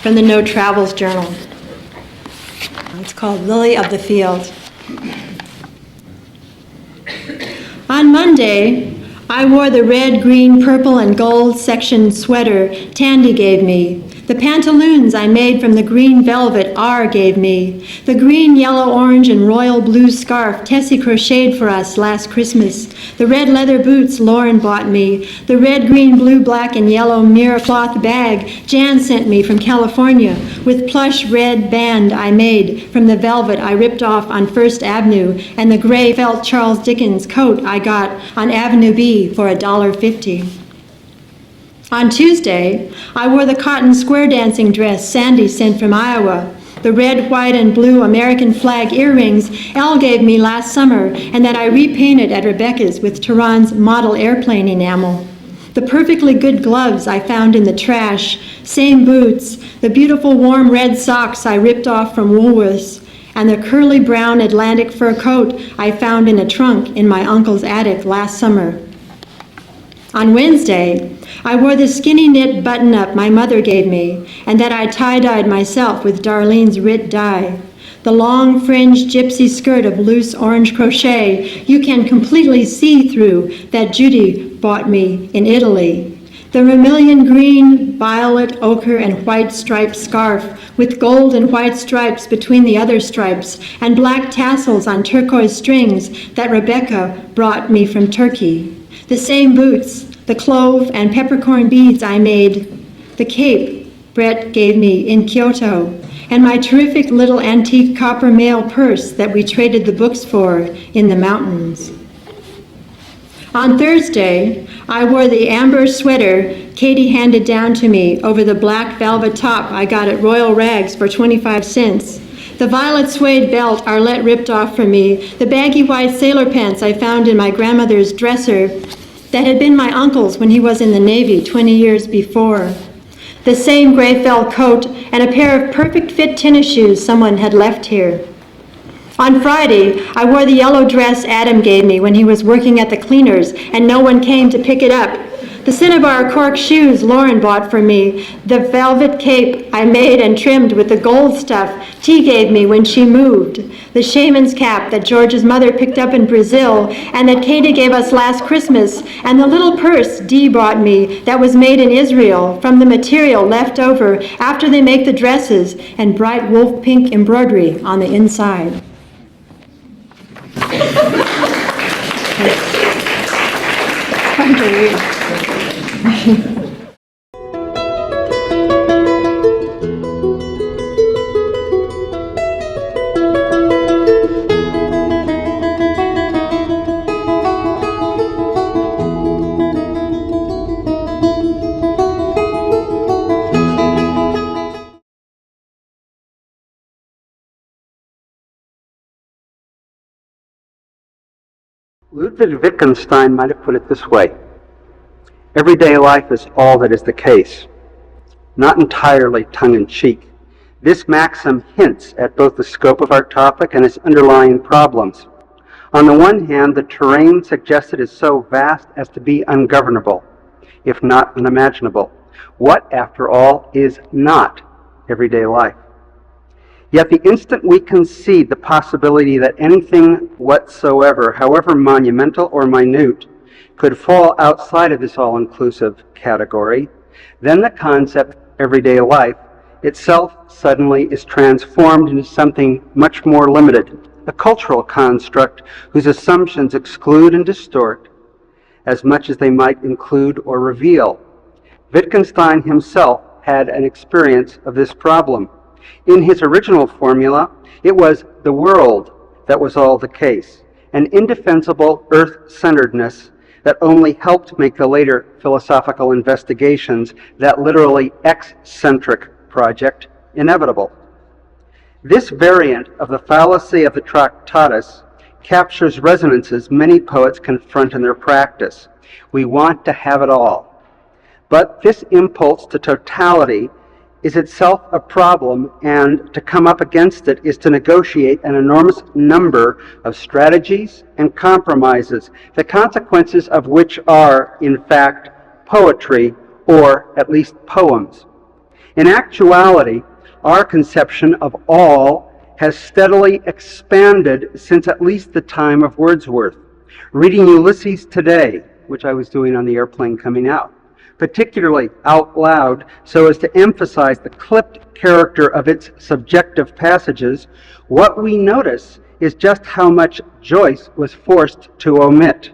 from the No Travels Journal. It's called Lily of the Field. On Monday, I wore the red, green, purple, and gold section sweater Tandy gave me, the pantaloons I made from the green velvet R gave me, the green, yellow, orange, and royal blue scarf Tessie crocheted for us last Christmas, the red leather boots Lauren bought me, the red, green, blue, black, and yellow mirror cloth bag Jan sent me from California with plush red band I made from the velvet I ripped off on First Avenue, and the gray felt Charles Dickens coat I got on Avenue B for $1.50. On Tuesday, I wore the cotton square dancing dress Sandy sent from Iowa, the red, white, and blue American flag earrings Elle gave me last summer and that I repainted at Rebecca's with Tehran's model airplane enamel, the perfectly good gloves I found in the trash, same boots, the beautiful warm red socks I ripped off from Woolworth's, and the curly brown Atlantic fur coat I found in a trunk in my uncle's attic last summer. On Wednesday, I wore the skinny knit button-up my mother gave me and that I tie-dyed myself with Darlene's Rit dye. The long fringed gypsy skirt of loose orange crochet you can completely see through that Judy bought me in Italy. The vermilion green, violet, ochre, and white striped scarf with gold and white stripes between the other stripes and black tassels on turquoise strings that Rebecca brought me from Turkey. The same boots, the clove and peppercorn beads I made, the cape Brett gave me in Kyoto, and my terrific little antique copper mail purse that we traded the books for in the mountains. On Thursday, I wore the amber sweater Katie handed down to me over the black velvet top I got at Royal Rags for 25 cents. The violet suede belt Arlette ripped off for me, the baggy white sailor pants I found in my grandmother's dresser that had been my uncle's when he was in the Navy 20 years before, the same gray felt coat, and a pair of perfect fit tennis shoes someone had left here. On Friday, I wore the yellow dress Adam gave me when he was working at the cleaners and no one came to pick it up, the cinnabar cork shoes Lauren bought for me, the velvet cape I made and trimmed with the gold stuff T gave me when she moved, the shaman's cap that George's mother picked up in Brazil and that Katie gave us last Christmas, and the little purse Dee brought me that was made in Israel from the material left over after they make the dresses and bright wolf pink embroidery on the inside. It's fun to read. Ludwig Wittgenstein might have put it this way: everyday life is all that is the case. Not entirely tongue-in-cheek, this maxim hints at both the scope of our topic and its underlying problems. On the one hand, the terrain suggested is so vast as to be ungovernable, if not unimaginable. What, after all, is not everyday life? Yet the instant we concede the possibility that anything whatsoever, however monumental or minute, could fall outside of this all-inclusive category, then the concept everyday life itself suddenly is transformed into something much more limited, a cultural construct whose assumptions exclude and distort as much as they might include or reveal. Wittgenstein himself had an experience of this problem. In his original formula, it was the world that was all the case, an indefensible earth-centeredness that only helped make the later philosophical investigations, that literally eccentric project, inevitable. This variant of the fallacy of the Tractatus captures resonances many poets confront in their practice. We want to have it all. But this impulse to totality is itself a problem, and to come up against it is to negotiate an enormous number of strategies and compromises, the consequences of which are, in fact, poetry, or at least poems. In actuality, our conception of all has steadily expanded since at least the time of Wordsworth. Reading Ulysses today, which I was doing on the airplane coming out, particularly out loud so as to emphasize the clipped character of its subjective passages, what we notice is just how much Joyce was forced to omit.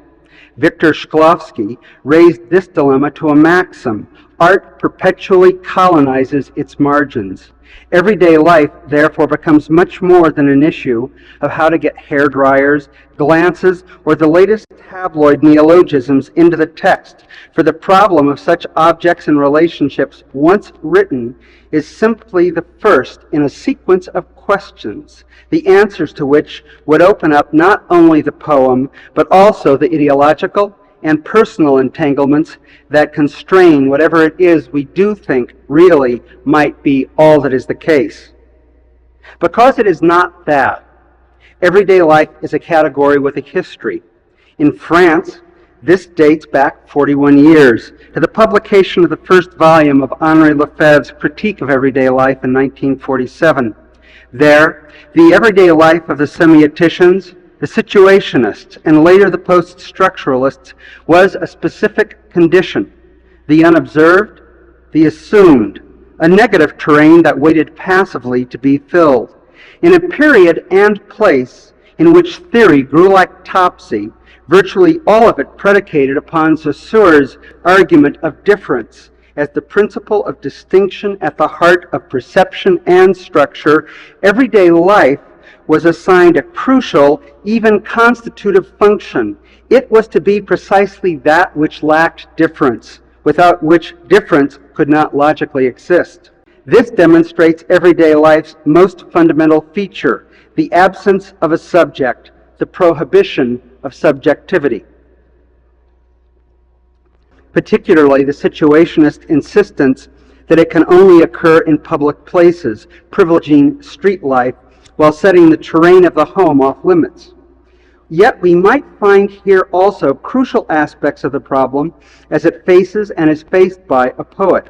Victor Shklovsky raised this dilemma to a maxim: art perpetually colonizes its margins. Everyday life, therefore, becomes much more than an issue of how to get hair dryers, glances, or the latest tabloid neologisms into the text, for the problem of such objects and relationships, once written, is simply the first in a sequence of questions, the answers to which would open up not only the poem, but also the ideological and personal entanglements that constrain whatever it is we do think really might be all that is the case. Because it is not that, everyday life is a category with a history. In France, this dates back 41 years to the publication of the first volume of Henri Lefebvre's Critique of Everyday Life in 1947. There, the everyday life of the semioticians, the situationists, and later the post-structuralists was a specific condition, the unobserved, the assumed, a negative terrain that waited passively to be filled. In a period and place in which theory grew like topsy, virtually all of it predicated upon Saussure's argument of difference as the principle of distinction at the heart of perception and structure, everyday life was assigned a crucial, even constitutive function. It was to be precisely that which lacked difference, without which difference could not logically exist. This demonstrates everyday life's most fundamental feature, the absence of a subject, the prohibition of subjectivity. Particularly the situationist insistence that it can only occur in public places, privileging street life while setting the terrain of the home off limits. Yet we might find here also crucial aspects of the problem as it faces and is faced by a poet.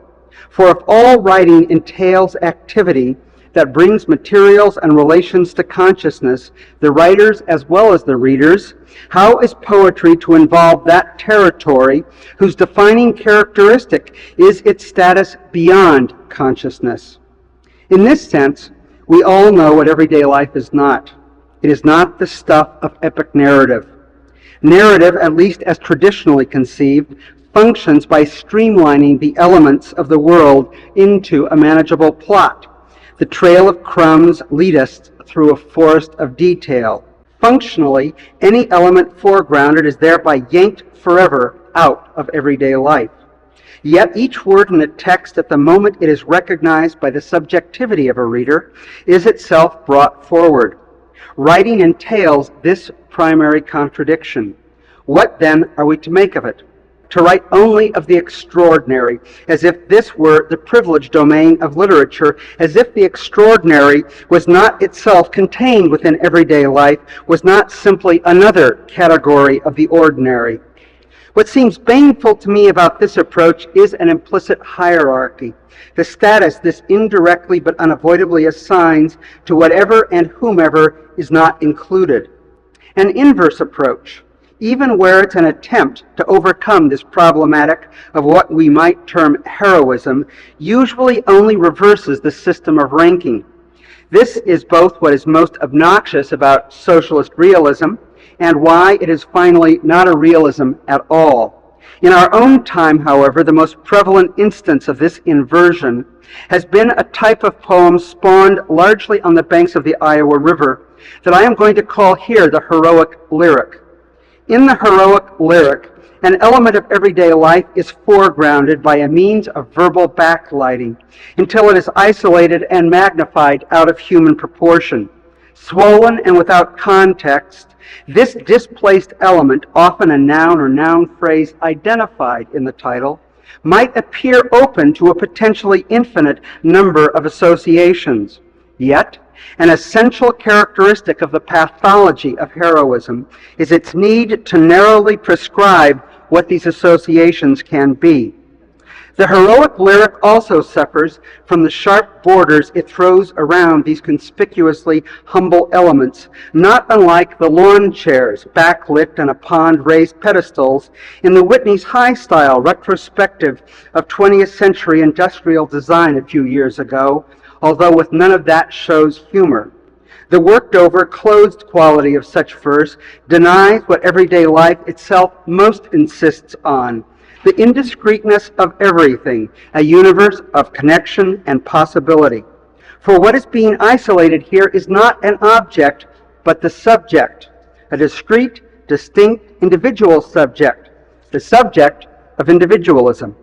For if all writing entails activity that brings materials and relations to consciousness, the writers as well as the readers, how is poetry to involve that territory whose defining characteristic is its status beyond consciousness? In this sense, we all know what everyday life is not. It is not the stuff of epic narrative. Narrative, at least as traditionally conceived, functions by streamlining the elements of the world into a manageable plot. The trail of crumbs lead us through a forest of detail. Functionally, any element foregrounded is thereby yanked forever out of everyday life. Yet each word in a text at the moment it is recognized by the subjectivity of a reader is itself brought forward. Writing entails this primary contradiction. What then are we to make of it? To write only of the extraordinary, as if this were the privileged domain of literature, as if the extraordinary was not itself contained within everyday life, was not simply another category of the ordinary. What seems baneful to me about this approach is an implicit hierarchy, the status this indirectly but unavoidably assigns to whatever and whomever is not included. An inverse approach, even where it's an attempt to overcome this problematic of what we might term heroism, usually only reverses the system of ranking. This is both what is most obnoxious about socialist realism and why it is finally not a realism at all. In our own time, however, the most prevalent instance of this inversion has been a type of poem spawned largely on the banks of the Iowa River that I am going to call here the heroic lyric. In the heroic lyric, an element of everyday life is foregrounded by a means of verbal backlighting until it is isolated and magnified out of human proportion. Swollen and without context, this displaced element, often a noun or noun phrase identified in the title, might appear open to a potentially infinite number of associations. Yet, an essential characteristic of the pathology of heroism is its need to narrowly prescribe what these associations can be. The heroic lyric also suffers from the sharp borders it throws around these conspicuously humble elements, not unlike the lawn chairs backlit and upon raised pedestals in the Whitney's high-style retrospective of 20th century industrial design a few years ago, although with none of that show's humor. The worked-over, clothed quality of such verse denies what everyday life itself most insists on, the indiscreetness of everything, a universe of connection and possibility. For what is being isolated here is not an object, but the subject, a discrete, distinct, individual subject, the subject of individualism.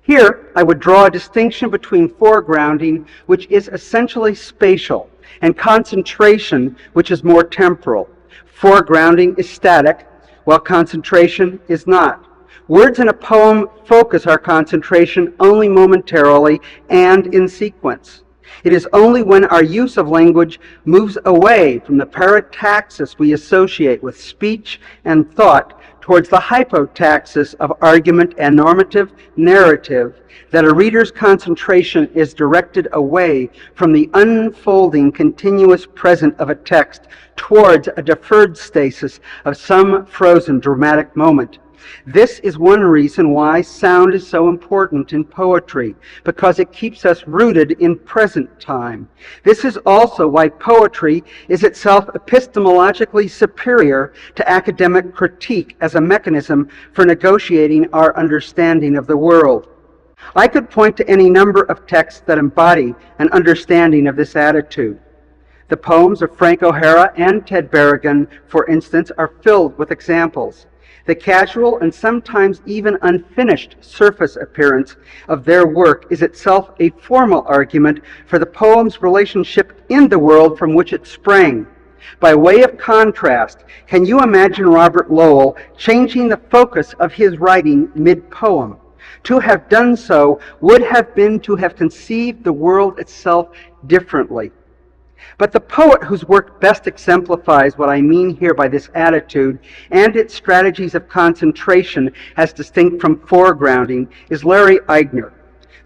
Here, I would draw a distinction between foregrounding, which is essentially spatial, and concentration, which is more temporal. Foregrounding is static, while concentration is not. Words in a poem focus our concentration only momentarily and in sequence. It is only when our use of language moves away from the parataxis we associate with speech and thought towards the hypotaxis of argument and normative narrative that a reader's concentration is directed away from the unfolding continuous present of a text towards a deferred stasis of some frozen dramatic moment. This is one reason why sound is so important in poetry, because it keeps us rooted in present time. This is also why poetry is itself epistemologically superior to academic critique as a mechanism for negotiating our understanding of the world. I could point to any number of texts that embody an understanding of this attitude. The poems of Frank O'Hara and Ted Berrigan, for instance, are filled with examples. The casual and sometimes even unfinished surface appearance of their work is itself a formal argument for the poem's relationship in the world from which it sprang. By way of contrast, can you imagine Robert Lowell changing the focus of his writing mid-poem? To have done so would have been to have conceived the world itself differently. But the poet whose work best exemplifies what I mean here by this attitude and its strategies of concentration as distinct from foregrounding is Larry Eigner.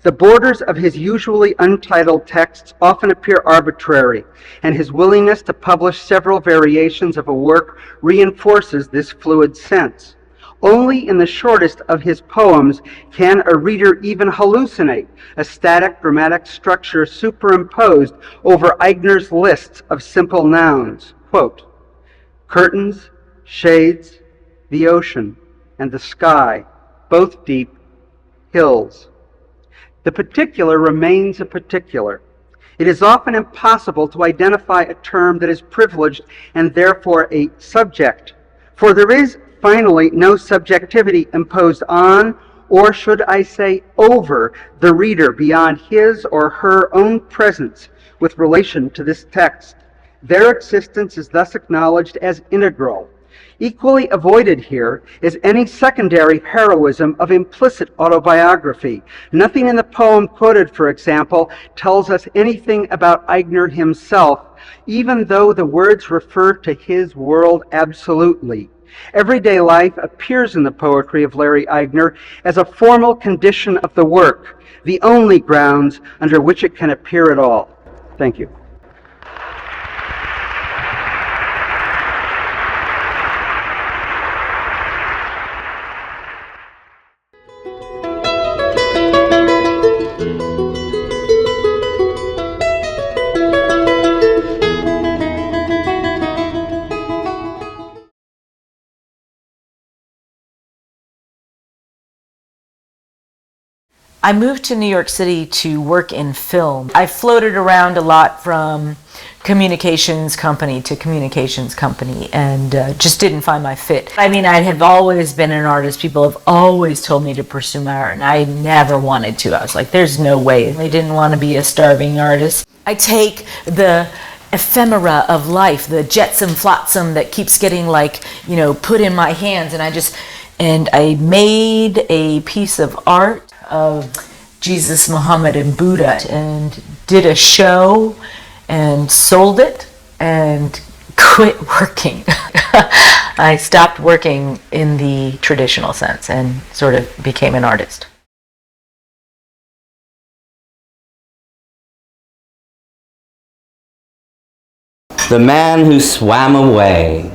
The borders of his usually untitled texts often appear arbitrary, and his willingness to publish several variations of a work reinforces this fluid sense. Only in the shortest of his poems can a reader even hallucinate a static dramatic structure superimposed over Eigner's lists of simple nouns. Quote, curtains, shades, the ocean, and the sky, both deep, hills. The particular remains a particular. It is often impossible to identify a term that is privileged and therefore a subject, for there is finally no subjectivity imposed on, or should I say over, the reader beyond his or her own presence with relation to this text. Their existence is thus acknowledged as integral. Equally avoided here is any secondary heroism of implicit autobiography. Nothing in the poem quoted, for example, tells us anything about Eigner himself, even though the words refer to his world absolutely. Everyday life appears in the poetry of Larry Eigner as a formal condition of the work, the only grounds under which it can appear at all. Thank you. I moved to New York City to work in film. I floated around a lot from communications company to communications company and just didn't find my fit. I mean, I have always been an artist. People have always told me to pursue my art, and I never wanted to. I was like, there's no way. I didn't want to be a starving artist. I take the ephemera of life, the jetsam flotsam that keeps getting put in my hands, and I made a piece of art of Jesus, Muhammad, and Buddha, and did a show and sold it and quit working. I stopped working in the traditional sense and sort of became an artist. the man who swam away.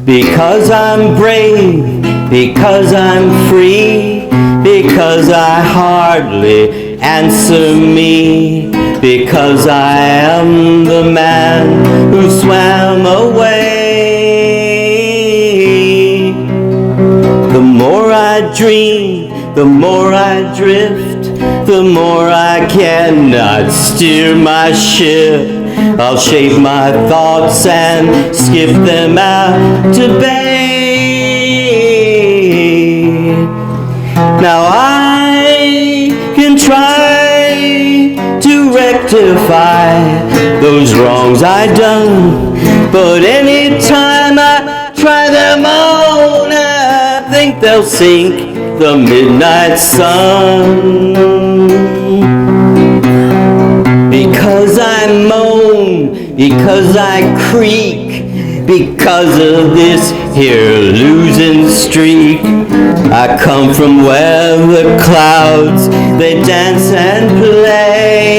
Because I'm brave, because I'm free, because I hardly answer me, because I am the man who swam away. The more I dream, the more I drift, the more I cannot steer my ship. I'll shape my thoughts and skip them out to bay. Now I can try to rectify those wrongs I done, but anytime I try them on, I think they'll sink the midnight sun. Because I moan, because I creak, because of this here losing streak. I come from where the clouds, they dance and play.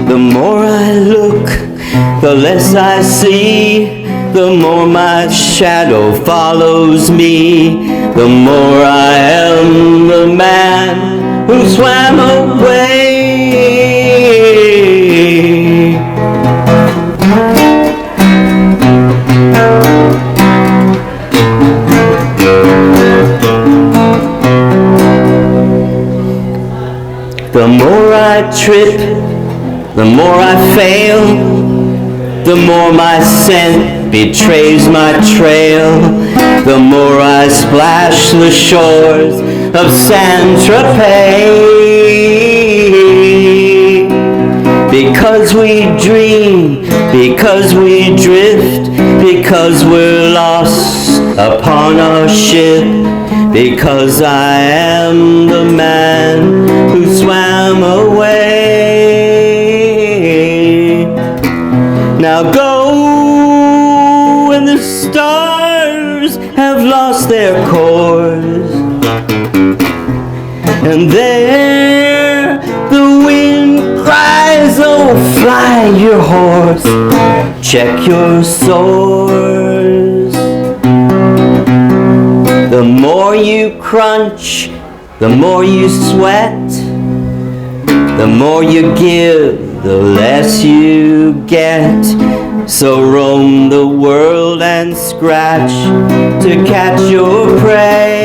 The more I look, the less I see, the more my shadow follows me, the more I am the man who swam away. The more I trip, the more I fail, the more my scent betrays my trail, the more I splash the shores of Saint-Tropez. Because we dream, because we drift, because we're lost upon our ship, because I am the man who swam away. Now go when the stars have lost their course, and there the wind cries, oh, fly your horse, check your source. The more you crunch, the more you sweat, the more you give, the less you get. So roam the world and scratch to catch your prey.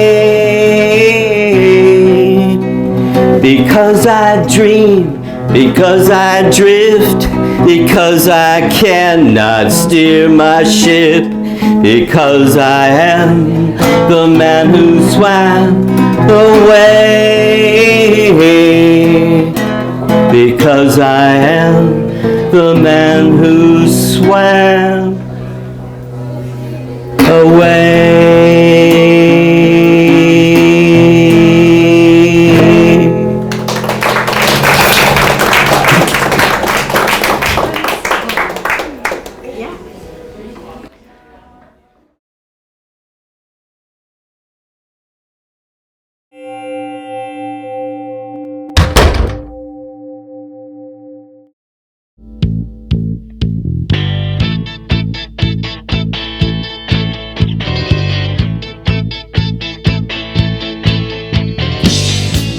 Because I dream, because I drift, because I cannot steer my ship, because I am the man who swam away. Because I am the man who swam away.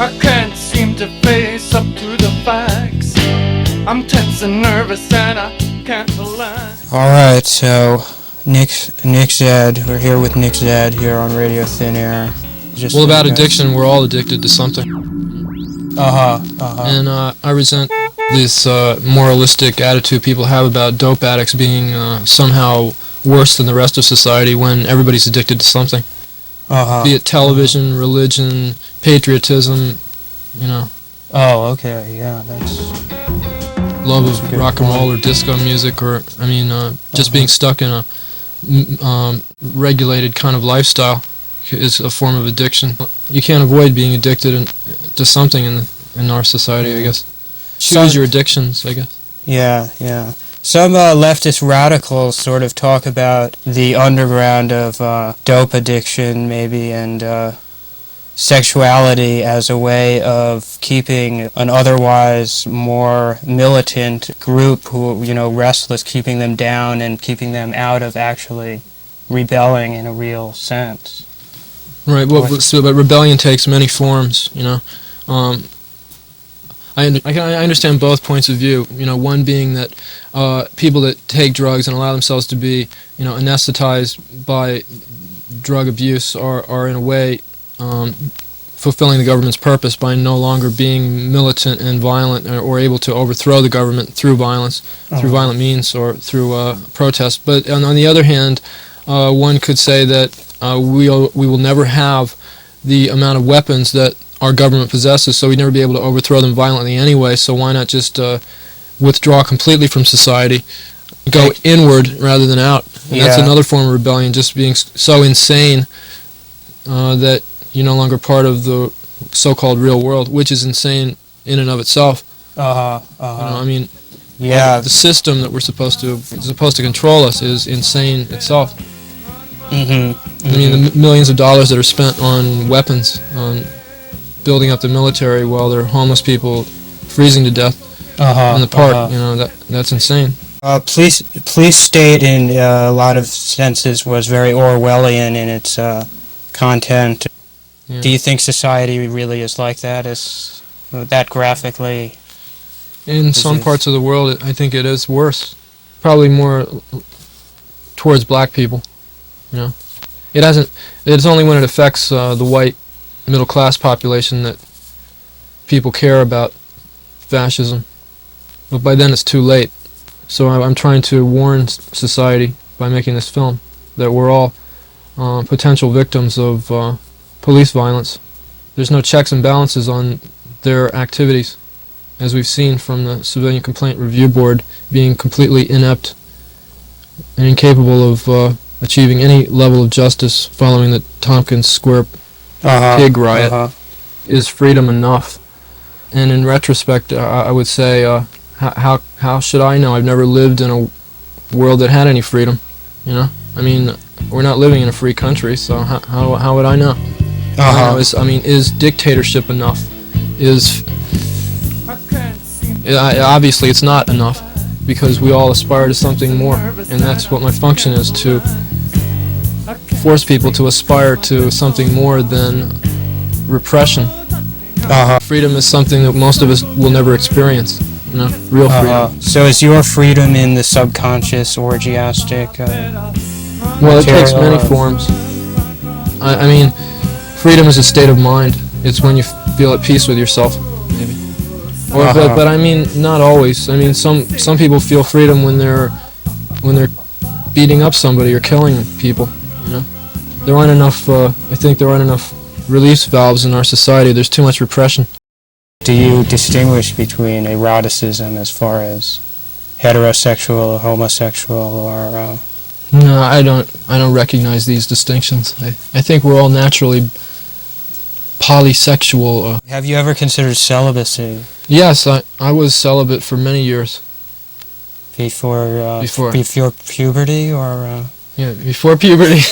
I can't seem to face up to the facts. I'm tense and nervous and I can't relax. Alright, so Nick Zedd, we're here with Nick Zedd here on Radio Thin Air. Just Well, about addiction, we're all addicted to something. And I resent this moralistic attitude people have about dope addicts being somehow worse than the rest of society when everybody's addicted to something. Be it television, religion, patriotism, you know. Oh, okay, yeah, that's... Love of rock and roll or disco music, or, I mean, just being stuck in a regulated kind of lifestyle is a form of addiction. You can't avoid being addicted to something in our society, I guess. Choose your addictions, I guess. Yeah, yeah. Some leftist radicals sort of talk about the underground of dope addiction, maybe, and sexuality as a way of keeping an otherwise more militant group who, restless, keeping them down and keeping them out of actually rebelling in a real sense. Right. Well, but rebellion takes many forms. I understand both points of view. One being that people that take drugs and allow themselves to be, anesthetized by drug abuse are in a way fulfilling the government's purpose by no longer being militant and violent or able to overthrow the government through violence, through violent means or through protest. But on the other hand, one could say that we will never have the amount of weapons that our government possesses, so we'd never be able to overthrow them violently anyway, so why not just withdraw completely from society, go inward rather than out. And that's another form of rebellion, just being so insane that you're no longer part of the so-called real world, which is insane in and of itself. The system that is supposed to control us is insane itself. I mean, the millions of dollars that are spent on weapons, on building up the military while there are homeless people freezing to death in the park, that's insane. Police state in a lot of senses was very Orwellian in its content. Yeah. Do you think society really is like that, is that graphically? In some parts of the world, I think it is worse. Probably more towards black people. It's only when it affects the white middle class population that people care about fascism. But by then it's too late. So I'm trying to warn society by making this film that we're all potential victims of police violence. There's no checks and balances on their activities, as we've seen from the Civilian Complaint Review Board being completely inept and incapable of achieving any level of justice following the Tompkins Square pig riot. Is freedom enough? And in retrospect, I would say, how should I know? I've never lived in a world that had any freedom. I mean, we're not living in a free country, so how would I know? Is dictatorship enough? Obviously it's not enough, because we all aspire to something more, and that's what my function is, to force people to aspire to something more than repression. Freedom is something that most of us will never experience, real freedom. So is your freedom in the subconscious, orgiastic? Well, it takes many forms. I mean, freedom is a state of mind. It's when you feel at peace with yourself, maybe. But I mean, not always. I mean, some people feel freedom when they're beating up somebody or killing people. There aren't enough. I think there aren't enough release valves in our society. There's too much repression. Do you distinguish between eroticism as far as heterosexual or homosexual or? No, I don't recognize these distinctions. I think we're all naturally polysexual. Have you ever considered celibacy? Yes, I was celibate for many years. Before puberty, or? Yeah, before puberty.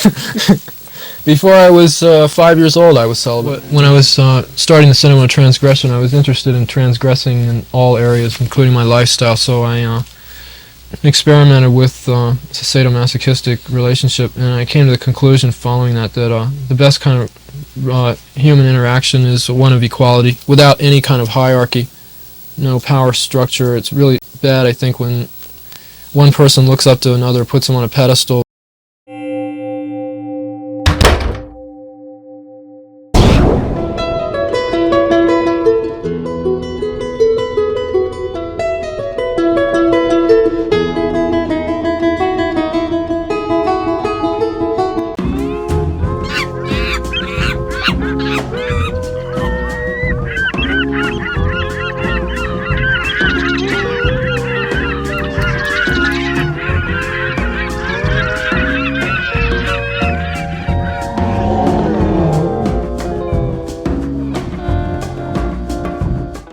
Before I was 5 years old, I was celibate. When I was starting the cinema transgression, I was interested in transgressing in all areas, including my lifestyle, so I experimented with a sadomasochistic relationship, and I came to the conclusion following that the best kind of human interaction is one of equality, without any kind of hierarchy, no power structure. It's really bad, I think, when one person looks up to another, puts them on a pedestal.